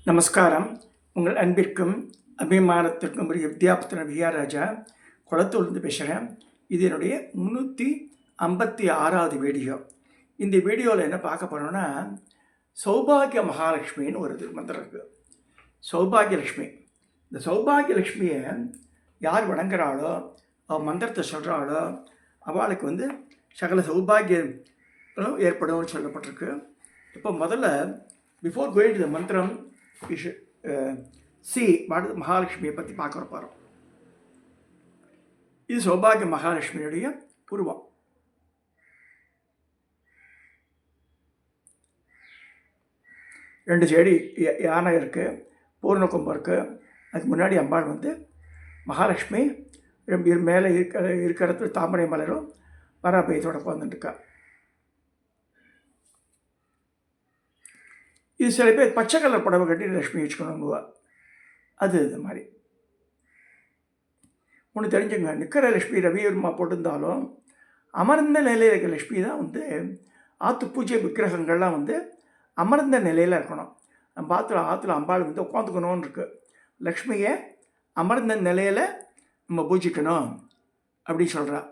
நமஸ்காரம். உங்கள் அன்பிற்கும் அபிமானத்திற்கும் ஒரு வித்யாபுத்திர விஆராஜா குளத்தூர்ந்து பேசுகிறேன். இது என்னுடைய 356வது வீடியோ. இந்த வீடியோவில் என்ன பார்க்க போகிறோன்னா, சௌபாகிய மகாலட்சுமின்னு ஒரு மந்திரம் இருக்குது. சௌபாகியலட்சுமி. இந்த சௌபாகியலட்சுமியை யார் வணங்குறாளோ, அவள் மந்திரத்தை சொல்கிறாளோ, அவளுக்கு சகல சௌபாகியம் ஏற்படும்னு சொல்லப்பட்டிருக்கு. இப்போ முதல்ல பிஃபோர் கோயிங் டு த மந்திரம் சி மகாலட்சுமியை பற்றி பார்க்க போகிறோம். இது சௌபாகிய மகாலட்சுமியுடைய உருவம். ரெண்டு செடி யானை இருக்குது, பூர்ண கொம்பு இருக்குது. அதுக்கு முன்னாடி அம்பாள் மகாலட்சுமி மேலே இருக்கிறது தாமரை மலரும் பராபயத்தோட உட்காந்துட்டுருக்கா. இது சில பேர் பச்சை கலர் புடவை கட்டி லக்ஷ்மி வச்சுக்கணுங்குவா. அது மாதிரி ஒன்று தெரிஞ்சுங்க, நிற்கிற லக்ஷ்மி ரவிவர்மா போட்டிருந்தாலும் அமர்ந்த நிலையில் இருக்கிற லக்ஷ்மி தான் ஆற்று பூஜை விக்கிரகங்கள்லாம் அமர்ந்த நிலையில் இருக்கணும். நம்ம ஆற்றுல அம்பாள் உட்காந்துக்கணும்னு இருக்குது. லக்ஷ்மியை அமர்ந்த நிலையில் நம்ம பூஜிக்கணும் அப்படின்னு சொல்கிறா.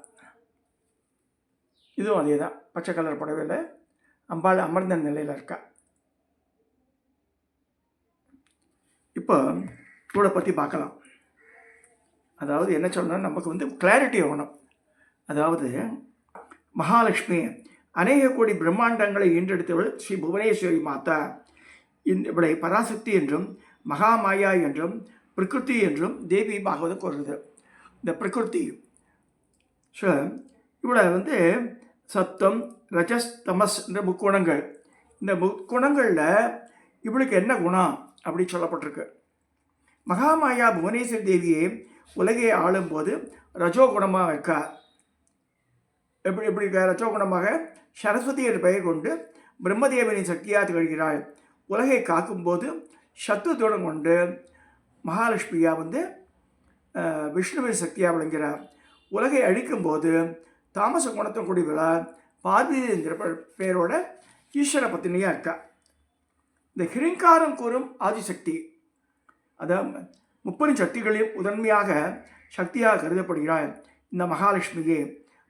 இதுவும் அதே தான். பச்சை கலர் புடவையில் அம்பாள் அமர்ந்த நிலையில் இருக்கா. இப்போ இவளை பற்றி பார்க்கலாம். அதாவது என்ன சொல்லணும்னா, நமக்கு கிளாரிட்டி ஆகணும். அதாவது மகாலட்சுமி அநேக கோடி பிரம்மாண்டங்களை ஈன்றெடுத்தவள் ஸ்ரீ புவனேஸ்வரி மாதா. இவளை பராசக்தி என்றும் மகாமாயா என்றும் பிரகிருதி என்றும் தேவி பாகவதம் கூறுகிறது. இந்த பிரகிருதி ஸோ இவளை சத்தம் ரஜஸ் தமஸ் என்ற முக்குணங்கள். இந்த முக்குணங்களில் இவளுக்கு என்ன குணம் அப்படி சொல்லப்பட்டிருக்கு. மகாமாயா புவனேஸ்வரி தேவியை உலகை ஆளும்போது ரஜோகுணமாக இருக்கா. எப்படி இருக்கா? ரஜோகுணமாக சரஸ்வதி என்ற பெயர் கொண்டு பிரம்மதேவனின் சக்தியாக திகழ்கிறாள். உலகை காக்கும்போது சத்துவத்துடன் கொண்டு மகாலட்சுமியா விஷ்ணுவின் சக்தியாக விளங்குகிறார். உலகை அழிக்கும்போது தாமச குணத்தின் கூடியவளால் பார்வதி என்கிற பெயரோட ஈஸ்வர பத்தினியாக இருக்கா. இந்த ஹிரிங்காரம் கூறும் ஆதிசக்தி, அதாவது 30 சக்திகளையும் முதன்மையாக சக்தியாக கருதப்படுகிறார். இந்த மகாலட்சுமியே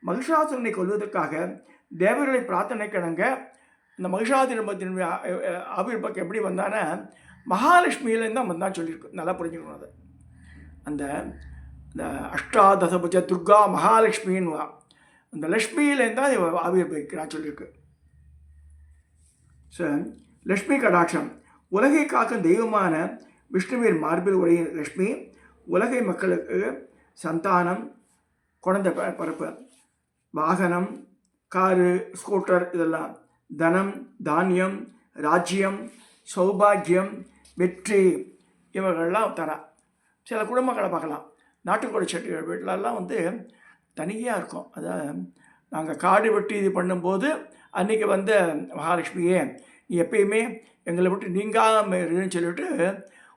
மகிஷாசுரனை கொல்வதற்காக தேவர்களை பிரார்த்தனை கிணங்க இந்த மகிஷாசுரத்தின் ஆவிர்பக்கம் எப்படி வந்தானே மகாலட்சுமியிலேருந்து தான் வந்தான்னு சொல்லியிருக்கு. நல்லா புரிஞ்சுக்கணும். அது அந்த அஷ்டாதசபுஜ துர்கா மகாலட்சுமின்னு அந்த லக்ஷ்மியிலேருந்து தான் ஆவிர்பவிக்கிறான்னு சொல்லியிருக்கு. ஸோ லக்ஷ்மி கடாட்சம். உலகை காக்கும் தெய்வமான விஷ்ணுவின் மார்பில் உடைய லக்ஷ்மி உலகை மக்களுக்கு சந்தானம், குழந்தை பரப்பு, வாகனம், காரு, ஸ்கூட்டர், இதெல்லாம் தனம், தானியம், ராஜ்யம், சௌபாகியம், வெற்றி இவர்கள்லாம் தரா. சில குடும்பங்களை பார்க்கலாம், நாட்டுக்கோழி செட்டிகள் வீட்டிலலாம் தனியாக இருக்கும். அதாவது நாங்கள் காடு வெட்டி இது பண்ணும்போது அன்றைக்கி மகாலட்சுமியே நீ எப்பயுமே எங்களை விட்டு நீங்காமல் இருன்னு சொல்லிவிட்டு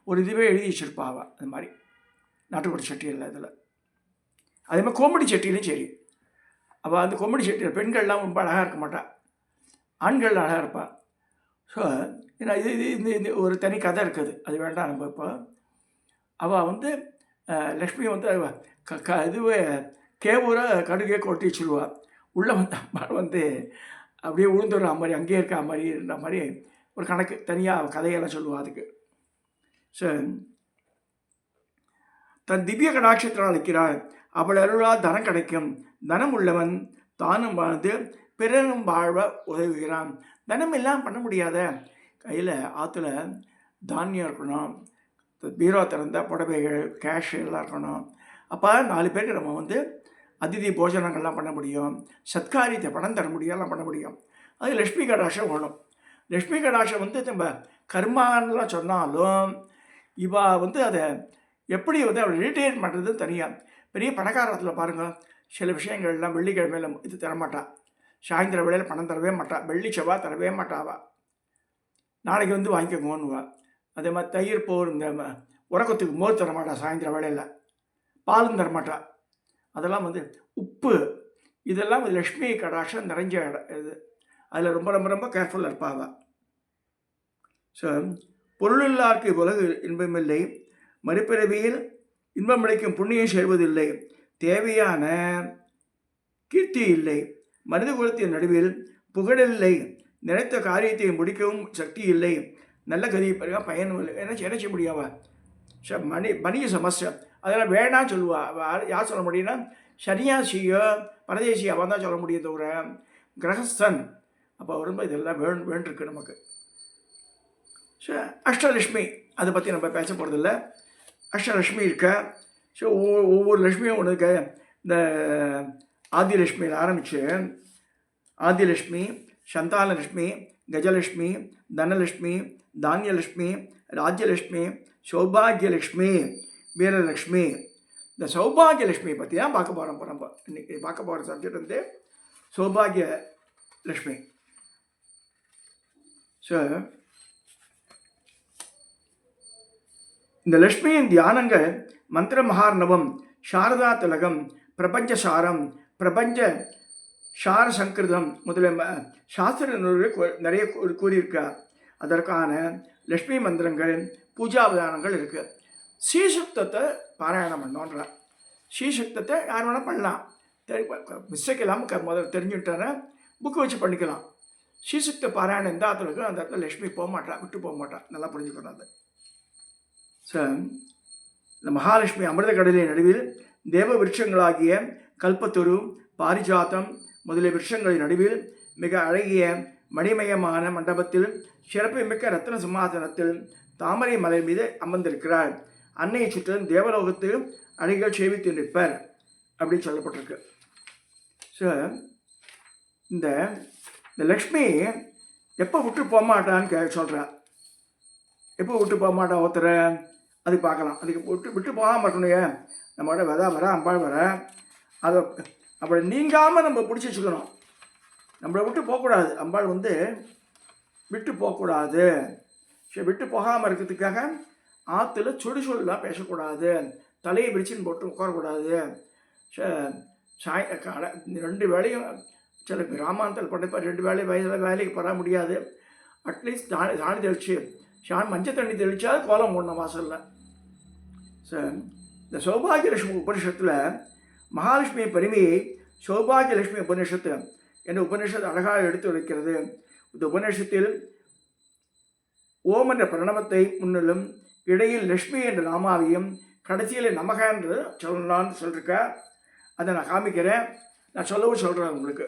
ஒரு இதுவே எழுதி வச்சுருப்பாவா. அது மாதிரி நாட்டுக்கோட்டை சட்டியில் இதில் அதே மாதிரி கோம்படி சட்டியிலையும் சரி. அவள் அந்த கோம்படி சட்டியில் பெண்கள்லாம் ரொம்ப அழகாக இருக்க மாட்டாள், ஆண்கள் அழகாக இருப்பாள். ஸோ ஏன்னா இது ஒரு தனி கதை இருக்குது, அது வேண்டாம். நம்ம இப்போ அவள் லக்ஷ்மி இதுவே கேவூரை கடுகே கொட்டி வச்சுருவாள். உள்ளே அப்படியே உழுந்துடுற மாதிரி அங்கேயே இருக்கா மாதிரி இருந்த மாதிரி ஒரு கணக்கு தனியாக கதையெல்லாம் சொல்லுவாள் அதுக்கு. ஸோ தன் திவ்ய கடாட்சத்தினால் அழைக்கிறாள். அவள் அருளால் தனம் கிடைக்கும். தனம் உள்ளவன் தானும் வாழ்ந்து பிறரும் வாழ உதவுகிறான். தனம் எல்லாம் பண்ண முடியாத கையில் ஆற்றுல தானியம் இருக்கணும், பீரோ திறந்த புடவைகள், கேஷ் எல்லாம் இருக்கணும். அப்போ 4 பேருக்கு நம்ம அதிதி போஜனங்கள்லாம் பண்ண முடியும், சத்காரியத்தை பணம் தர முடியும், எல்லாம் பண்ண முடியும். அது லக்ஷ்மி கடாட்சம் வேணும். லக்ஷ்மி கடாட்சம் நம்ம கர்மான்லாம் சொன்னாலும் இவா அதை எப்படி அவள் ரீட்டைன் பண்ணுறது தனியாக. பெரிய பணக்காரத்தில் பாருங்கள், சில விஷயங்கள்லாம் வெள்ளிக்கிழமையில் இது தரமாட்டா, சாயந்தர வேளையில் பணம் தரவே மாட்டா, வெள்ளி செவ்வாய் தரவே மாட்டாவா, நாளைக்கு வாங்கிக்கோன்னுவா. அதே மாதிரி தயிர் போர் இந்த உறக்கத்துக்கு மோர் தரமாட்டா, சாயந்தர வேளையில் பாலும் தரமாட்டா. அதெல்லாம் உப்பு இதெல்லாம் லக்ஷ்மி கடாட்சம் நிறைஞ்ச இடம் இது. அதில் ரொம்ப ரொம்ப ரொம்ப கேர்ஃபுல்லாக இருப்பாவா. ஸோ பொருளில்லார்க்கு உலகு இன்பமில்லை, மறுபிறவியில் இன்பம் அளிக்கும் புண்ணியம் சேர்வதில்லை, தேவையான கீர்த்தி இல்லை, மனித குலத்தின் நடுவில் புகழில்லை, நினைத்த காரியத்தை முடிக்கவும் சக்தி இல்லை, நல்ல கதி பயன் என்ன செய்ய முடியாவா மனித சமஸ்யா அதெல்லாம் வேணான்னு சொல்லுவா. யார் சொல்ல முடியும்னா சன்னியாசியோ பரதேசி அவன் தான் சொல்ல முடியும் தவிர கிரகஸ்தன் அப்போ ரொம்ப இதெல்லாம் வேண்டிருக்கு நமக்கு. ஸோ அஷ்டலட்சுமி அதை பற்றி நம்ம பேச போகிறதில்ல. அஷ்டலட்சுமி இருக்க. ஸோ ஒவ்வொரு லட்சுமியும் ஒன்று இருக்க. இந்த ஆதிலட்சுமியில் ஆரம்பித்து ஆதிலட்சுமி, சந்தானலட்சுமி, கஜலட்சுமி, தனலட்சுமி, தானியலட்சுமி, ராஜ்யலட்சுமி, சௌபாகியலட்சுமி, வீரலட்சுமி. இந்த சௌபாகியலட்சுமியை பற்றி தான் பார்க்க போகிறோம். நம்ம இன்னைக்கு பார்க்க போகிற சப்ஜெக்ட் வந்து சௌபாகிய லட்சுமி. ஸோ இந்த லட்சுமியின் தியானங்கள் மந்திர மகார்ணவம், சாரதா திலகம், பிரபஞ்ச சாரம், பிரபஞ்ச சார சங்கிருதம் முதலிய சாஸ்திர நூல்கள் நிறைய கூறியிருக்கா. அதற்கான லக்ஷ்மி மந்திரங்கள், பூஜா விதானங்கள் இருக்குது. ஸ்ரீசுக்தத்தை பாராயணம் பண்ணோன்ற ஸ்ரீசுக்தத்தை யார் வேணால் பண்ணலாம். மிஸ்டேக் இல்லாமல் முதல்ல தெரிஞ்சுக்கிட்டார புக்கு வச்சு பண்ணிக்கலாம். ஸ்ரீசுக்த பாராயணம் எந்த இடத்துல இருக்கோ அந்த இடத்துல லக்ஷ்மி போக மாட்டா, விட்டு போக மாட்டா. நல்லா புரிஞ்சுக்கணும் அது. ஸோ இந்த மகாலட்சுமி அமிர்த கடலின் நடுவில் தேவ விருட்சங்களாகிய கல்பத்துரு, பாரிஜாத்தம் முதலிய விருட்சங்களின் நடுவில் மிக அழகிய மணிமயமான மண்டபத்தில் சிறப்புமிக்க ரத்ன சிம்மாசனத்தில் தாமரை மலை மீது அமர்ந்திருக்கிறார். அன்னையை சுற்றிலும் தேவலோகத்தில் அடிகள் சேவித்து நிற்பர் அப்படின்னு சொல்லப்பட்டிருக்கு. ஸோ இந்த லக்ஷ்மி எப்போ விட்டு போகமாட்டான்னு சொல்கிறார். எப்போ விட்டு போகமாட்டா ஒருத்தரை அது பார்க்கலாம். அதுக்கு விட்டு போகாமல் இருக்கணும். நம்மளோட வர அம்பாள் வர அதை அப்படி நீங்காமல் நம்ம பிடிச்சி வச்சுக்கணும். நம்மளை விட்டு போகக்கூடாது. அம்பாள் வந்து விட்டு போகக்கூடாது. சரி, விட்டு போகாமல் இருக்கிறதுக்காக ஆற்றுல சுடுசொல்லாம் பேசக்கூடாது, தலையை விரிச்சின்னு போட்டு உட்காரக்கூடாது. ரெண்டு வேலையும் சில கிராமாந்தல் பண்ணுறப்ப 2 வேலை வேலைக்கு பெற முடியாது. அட்லீஸ்ட் சாணி தெளிச்சு மஞ்சள் தண்ணி தெளித்தால் கோலம் போடணும் வாசலில். ஸோ இந்த சௌபாகியலட்சுமி உபனிஷத்தில் மகாலட்சுமி பெருமையை சௌபாகியலட்சுமி உபநிஷத்து என்ற உபநிஷத்து அழகாக எடுத்து வைக்கிறது. இந்த உபநிஷத்தில் ஓம் என்ற பிரணவத்தை முன்னிலும் இடையில் லக்ஷ்மி என்ற நாமாவையும் கடைசியில் நமக என்று சொல்லலான்னு சொல்லிருக்க. அதை நான் காமிக்கிறேன். நான் சொல்லவும் சொல்கிறேன் உங்களுக்கு.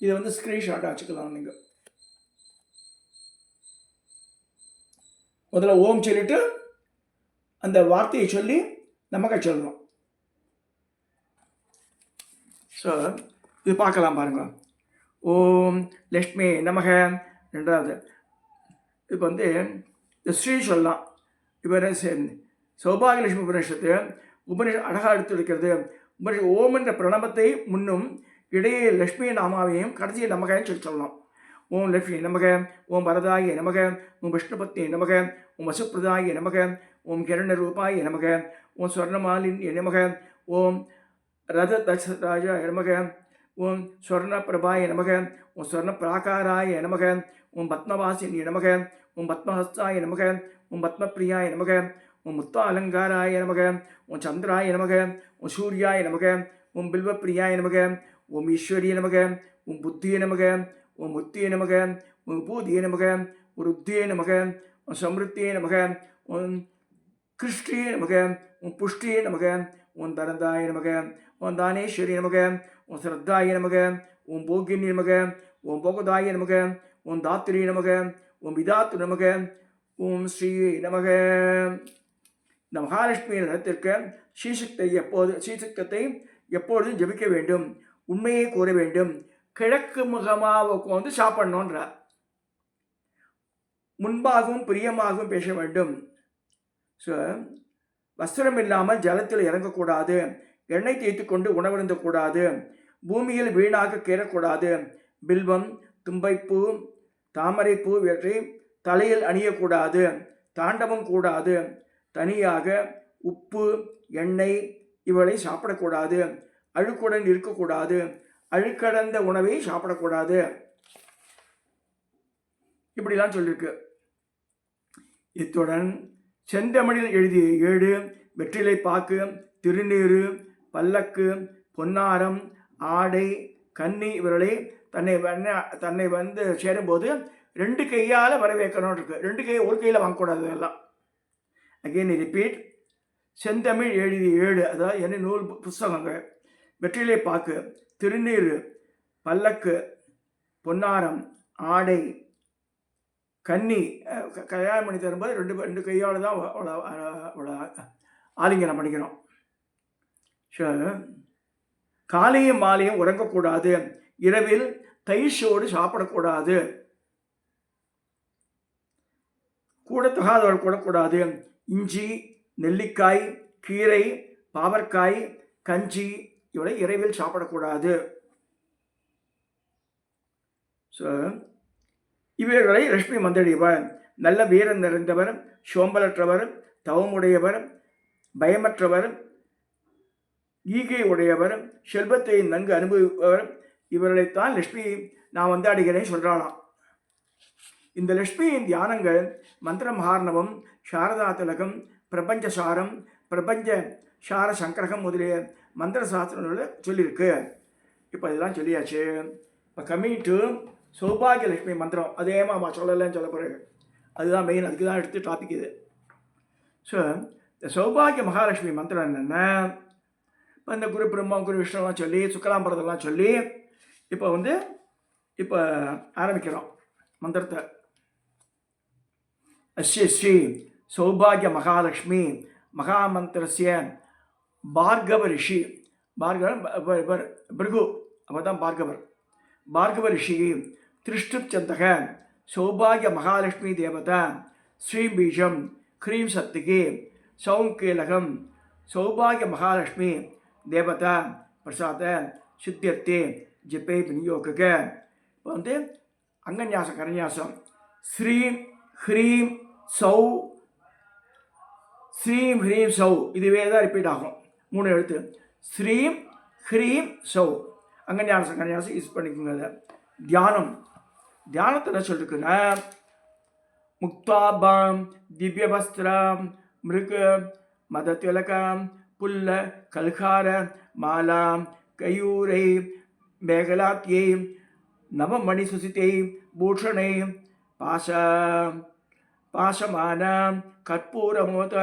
இதை வந்து ஸ்க்ரீன்ஷாட்டாக வச்சுக்கலாம். நீங்கள் முதல்ல ஓம் சொல்லிட்டு அந்த வார்த்தையை சொல்லி நமக்கு சொல்லணும். ஸோ இது பார்க்கலாம் பாருங்க. ஓம் லக்ஷ்மி நமக. ரெண்டாவது இப்போ வந்து ஸ்ரீ சொல்லலாம். இப்போ சௌபாகியலட்சுமி உபநிஷத்து அழகாக எடுத்து வைக்கிறது. ஓம் என்ற பிரணவத்தை முன்னும் இடையே லக்ஷ்மி நாமாவையும் கடைசியை நமகன்னு சொல்லலாம். ஓம் லக்ஷ்மி நமக, ஓம் வரதாய நமக, ஓம் விஷ்ணுபத்னி நமக, ஓம் வசுப்பிரதாய நமக, ஓம் கிரணரூபாய நமக, ஓம் ஸ்வர்ணமாலின்ய நமக, ஓம் ரததராஜ நமக, ஓம் ஸ்வர்ணபிரபாய நமக, ஓம் ஸ்வர்ணபிராகாராய நமக, ஓம் பத்மவாசின்ய நமக, ஓம் பத்மஹஸ்தாய நமக, ஓம் பத்மப்பிரியாய நமக, ஓம் முத்த அலங்காராய நமக, ஓம் சந்திராய நமக, ஓம் சூர்யாய நமக, ஓம் பில்வப்பிரியாய நமக, ஓம் ஈஸ்வரிய நமக, ஓம் புத்திய நமக, ஓம் முத்திய நமக, ஓம் பூதிய நமக, ஓம் ருத்திய நமக, ஓம் சம்ருத்திய நமக, ஓம் கிருஷ்டிய நமக, ஓம் புஷ்டிய நமக, ஓம் தரந்தாய நமக, ஓம் தானேஸ்வரிய நமக, ஓம் ஸ்ரத்தாய நமக, ஓம் போகினி நமக, ஓம் போகதாய நமக, ஓம் தாத்ரி நமக, ஓம் விதாத்து நமக, ஓம் ஸ்ரீ நமக. இந்த மகாலட்சுமி இடத்திற்கு ஸ்ரீசக்தத்தை எப்பொழுதும் ஜபிக்க வேண்டும், உண்மையை கூற வேண்டும், கிழக்கு முகமாக உட்காந்து சாப்பிடணுன்ற, முன்பாகவும் பிரியமாகவும் பேச வேண்டும். ஸோ வஸ்திரம் இல்லாமல் ஜலத்தில் இறங்கக்கூடாது, எண்ணெய் தேய்த்து கொண்டு உணவருந்தக்கூடாது, பூமியில் வீணாக கீறக்கூடாது, பில்வம், தும்பைப்பூ, தாமரைப்பூ இவற்றை தலையில் அணியக்கூடாது, தாண்டவம் கூடாது, தனியாக உப்பு, எண்ணெய் இவளை சாப்பிடக்கூடாது, அழுக்குடன் இருக்கக்கூடாது, அழுக்கடந்த உணவை சாப்பிடக்கூடாது. இப்படிலாம் சொல்லியிருக்கு. இத்துடன் செந்தமிழில் எழுதிய 7 வெற்றிலை பாக்கு, திருநீறு, பல்லக்கு, பொன்னாரம், ஆடை, கன்னி இவர்களை தன்னை வந்து சேரும்போது 2 கையால் வரவேற்கணும் இருக்கு. 2 கை ஒரு கையில் வாங்கக்கூடாது எல்லாம். Again repeat. செந்தமிழ் எழுதிய 7, அதாவது என்ன நூல் புஸ்தகங்கள், வெற்றிலை பாக்கு, திருநீறு, பல்லக்கு, பொன்னாரம், ஆடை, கன்னி, கல்யாணம் பண்ணி தரும்போது 2 கையால் தான் ஆலிங்கனம் பண்ணிக்கணும். காலையும் மாலையும் உறங்கக்கூடாது. இரவில் தயிர்ச்சோடு சாப்பிடக்கூடாது. கூடத்தகாதவர்கள் கூடக்கூடாது. இஞ்சி, நெல்லிக்காய், கீரை, பாவற்காய், கஞ்சி இவளை இரவில் சாப்பிடக்கூடாது. ஸோ இவர்களை லட்சுமி வந்தடைவார். நல்ல வீரம் நிறைந்தவர், சோம்பலற்றவர், தவமுடையவர், பயமற்றவர், ஈகை உடையவர், செல்வத்தை நன்கு அனுபவிப்பவர், இவர்களைத்தான் லட்சுமி நான் வந்து அடைகிறேன் சொல்கிறாளாம். இந்த லட்சுமியின் தியானங்கள் மந்திர மகார்ணவம், சாரதா திலகம், பிரபஞ்ச சாரம், பிரபஞ்ச சார சங்கரகம் முதலிய மந்திர சாஸ்திரங்களில் சொல்லியிருக்கு. இப்போ இதெல்லாம் சொல்லியாச்சு. இப்போ கம்மிங் டு சௌபாகிய லட்சுமி மந்திரம். அதே மாதிரி சொல்லலைன்னு சொல்ல போகிறேன். அதுதான் மெயின், அதுக்கு தான் எடுத்து டாபிக் இது. ஸோ இந்த சௌபாகிய மகாலட்சுமி மந்திரம் என்னென்னா, இப்போ இந்த குரு பிரம்மா, குரு விஷ்ணுலாம் சொல்லி, சுக்கலாம்பரதெல்லாம் சொல்லி இப்போ ஆரம்பிக்கிறோம் மந்திரத்தை. அஸ்ய ஸ்ரீ சௌபாகிய மகாலட்சுமி மகாமந்திரஸ்ய பார்கவ ரிஷி, பார்கவர் பிருகு, அவர் தான் பார்கவ ரிஷி, திருஷ்டுப் சந்தக சௌபாகிய மகாலட்சுமி தேவதா ஸ்ரீம் பீஜம் க்ரீம் சத்திகி சௌங்கேலகம் சௌபாகிய மகாலட்சுமி தேவதா பிரசாத சித்தியர்த்தே ஜிப்பே விநியோக. இப்போ அங்கன்யாசம் கரன்யாசம். ஸ்ரீம் ஹ்ரீம் சௌ, ஸ்ரீம் ஹ்ரீம் சௌ, இதுவே தான் ரிப்பீட் ஆகும். 3 எழுத்து. ஸ்ரீம் ஹ்ரீம் சௌ அங்கன்யாசம் கரன்யாசம் யூஸ் பண்ணிக்கோங்க. தியானத்தில் சொல்லிருக்குன்னா, முக்தாபாம் திவ்யவஸ்திரம் மிருக மதத்திலகம் புல்ல கல்கார மாலாம் கயூரை மேகலாத்தியை நவமணி சுசித்தை பூஷணை பாசமான கற்பூரமோத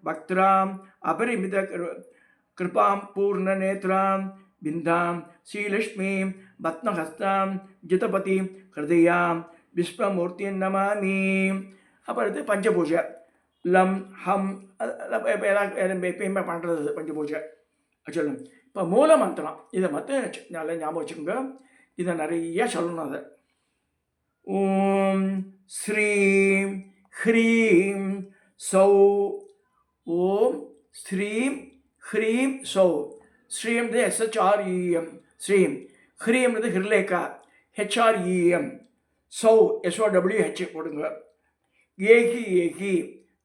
பக்திராம் அபரிமித கிருபாம் பூர்ண நேத்ராம் பிந்தாம் ஸ்ரீலக்ஷ்மீம் பத்மஹஸ்தாம் ஜிதபதி ஹிருதயாம் விஸ்வமூர்த்தி நமாமி. அப்புறம் அடுத்து பஞ்சபூஜை. லம் ஹம் எப்பயுமே பண்ணுறது பஞ்சபூஜை சொல்லணும். இப்போ மூல மந்திரம் இதை மட்டும் நல்லா ஞாபகம் வச்சுக்கோங்க. இதை நிறைய சொல்லணும். அதை ஓம் ஸ்ரீம் ஹ்ரீம் சௌ, ஓம் ஸ்ரீம் ஹ்ரீம் சௌ. ஸ்ரீம்து SHREM ஸ்ரீம், ஹ்ரீம்ன்றது ஹிர்லேக்கா HREM, சௌ SOWH போடுங்க. ஏகி ஏகி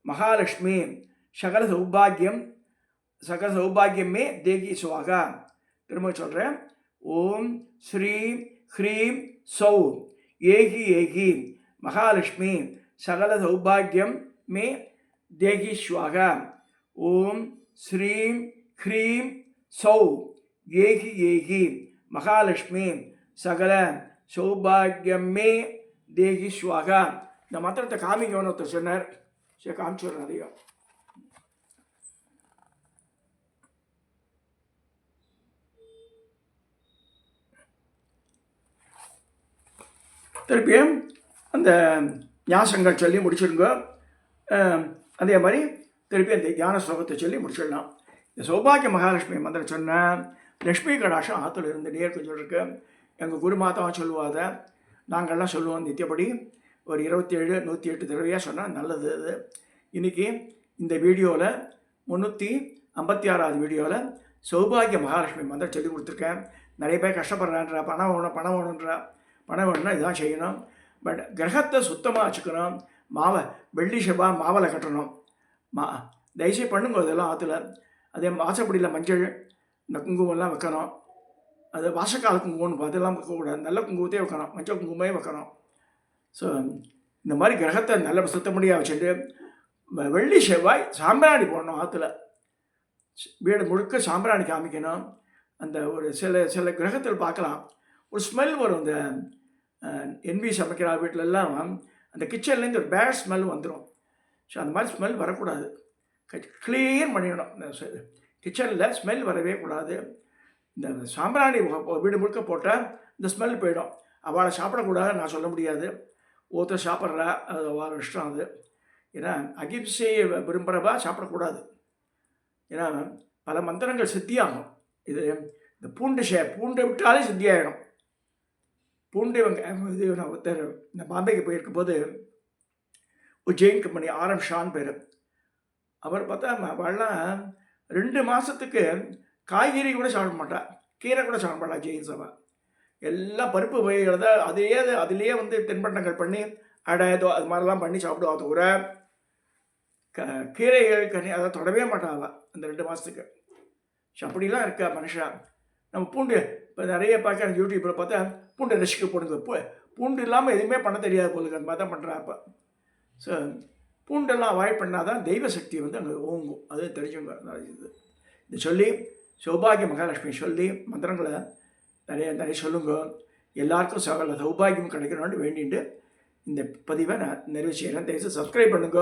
மகாலட்சுமி சகல சௌபாகியமே தேகி சுவாகா. திரும்ப சொல்கிறேன். ஓம் ஸ்ரீம் ஹ்ரீம் சௌ ஏகி ஏகி மகாலட்சுமி சகல சௌபாகியம் மே தேகி ஸ்வாகா. ஓம் ஸ்ரீம் ஹ்ரீம் சௌ ஏகி ஏகி மகாலட்சுமி சகல சௌபாகியம் மே தேகி ஸ்வாகா. இந்த மந்திரத்தை காமிங்கன்னு ஒருத்தர் சொன்னார். சரி, காமிச்சுடுறேன். அதிகம் திருப்பியும் அந்த ஞாசங்கள் சொல்லி முடிச்சிடுங்க. அதே மாதிரி திருப்பி அந்த தியான ஸ்லோகத்தை சொல்லி முடிச்சிடலாம். இந்த சௌபாகிய மகாலட்சுமி மந்திரம் சொன்னால் லக்ஷ்மி கடாட்சம் ஆற்றுல இருந்து நேருக்கு சொல்லிருக்கு. எங்கள் குருமாதாவும் சொல்லுவாத, நாங்கள்லாம் சொல்லுவோம் நித்தியப்படி. ஒரு 27 108 தடவையாக சொன்னால் நல்லது. அது இன்றைக்கி இந்த வீடியோவில் 356வது வீடியோவில் சௌபாகிய மகாலட்சுமி மந்திரம் சொல்லி கொடுத்துருக்கேன். நிறைய பேர் கஷ்டப்படுறான்ற, பணம் வேணும்னா இதுதான் செய்யணும். பட் கிரகத்தை சுத்தமாக வச்சுக்கணும். வெள்ளி செவ்வாய் மாவலை கட்டணும். தயவுசெய்து பண்ணுங்க இதெல்லாம் ஆற்றுல. அதே வாசப்படியில் மஞ்சள், இந்த குங்குமம்லாம் வைக்கணும். அது வாசக்கால குங்குமம்னு அதெல்லாம் வைக்கக்கூடாது. நல்ல குங்குமத்தையே வைக்கணும். மஞ்சள் குங்குமமே வைக்கணும். ஸோ இந்த மாதிரி கிரகத்தை நல்ல சுத்தமுடியாக வச்சுட்டு வெள்ளி செவ்வாய் சாம்பிராணி போடணும் ஆற்றுல. வீடு முழுக்க சாம்பிராணி காமிக்கணும். அந்த ஒரு சில கிரகத்தில் பார்க்கலாம், ஒரு ஸ்மெல் வரும். இந்த NV சமைக்கிற வீட்டிலெல்லாம் அந்த கிச்சன்லேருந்து ஒரு பேட் ஸ்மெல் வந்துடும். ஸோ அந்த மாதிரி ஸ்மெல் வரக்கூடாது. க்ளீன் பண்ணிடணும். இந்த கிச்சனில் ஸ்மெல் வரவே கூடாது. இந்த சாம்பிராணி வீடு முழுக்க போட்டால் இந்த ஸ்மெல் போயிடும். அவளை சாப்பிடக்கூடாது நான் சொல்ல முடியாது. ஒருத்தர் சாப்பிட்றா, அது அவள் இஷ்டம். அது ஏன்னா அகிம்சையை விரும்புகிறவா சாப்பிடக்கூடாது. ஏன்னா பல மந்திரங்கள் சித்தியாகும். இது இந்த பூண்டை விட்டாலே சித்தியாகிடும். பூண்டு இது நான் ஒருத்தர் இந்த பாம்பேக்கு போயிருக்கும் போது ஒரு ஜெயின் கம்பெனி RM ஷான் பேர். அவர் பார்த்தா அவள்லாம் 2 மாதத்துக்கு காய்கறி கூட சாப்பிட மாட்டாள், கீரை கூட சாப்பிட மாட்டாள். ஜெயின்ஸ் அவள் எல்லாம் பருப்பு வகைகளை தான் அதிலேயே தின்பண்டங்கள் பண்ணி அடை அது மாதிரிலாம் பண்ணி சாப்பிடுவா. தவிர கீரைகள் கனி அதை தொடவே மாட்டாள் அந்த 2 மாதத்துக்கு. ஸோ அப்படிலாம் இருக்கா மனுஷா. நம்ம பூண்டு இப்போ நிறைய பார்க்க யூடியூப்பில் பார்த்தா பூண்டை ரெசிக்கு போடுங்க. பூண்டு இல்லாமல் எதுவுமே பண்ண தெரியாது போலுக்கு, அந்த மாதிரி தான் பண்ணுறா இப்போ. ஸோ பூண்டெல்லாம் அவாய்ட் பண்ணால் தான் தெய்வ சக்தி அங்கே ஓங்கும். அது தெரிஞ்சுங்க. இது சொல்லி சௌபாகிய மகாலட்சுமி சொல்லி மந்திரங்களை நிறைய சொல்லுங்க. எல்லாருக்கும் சகல சௌபாகியம் கிடைக்கணும்னு வேண்டிட்டு இந்த பதிவை நான் நிறைவு செய்கிறேன். தயவுசெய்து சப்ஸ்கிரைப் பண்ணுங்க,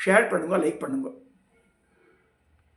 ஷேர் பண்ணுங்க, லைக் பண்ணுங்க.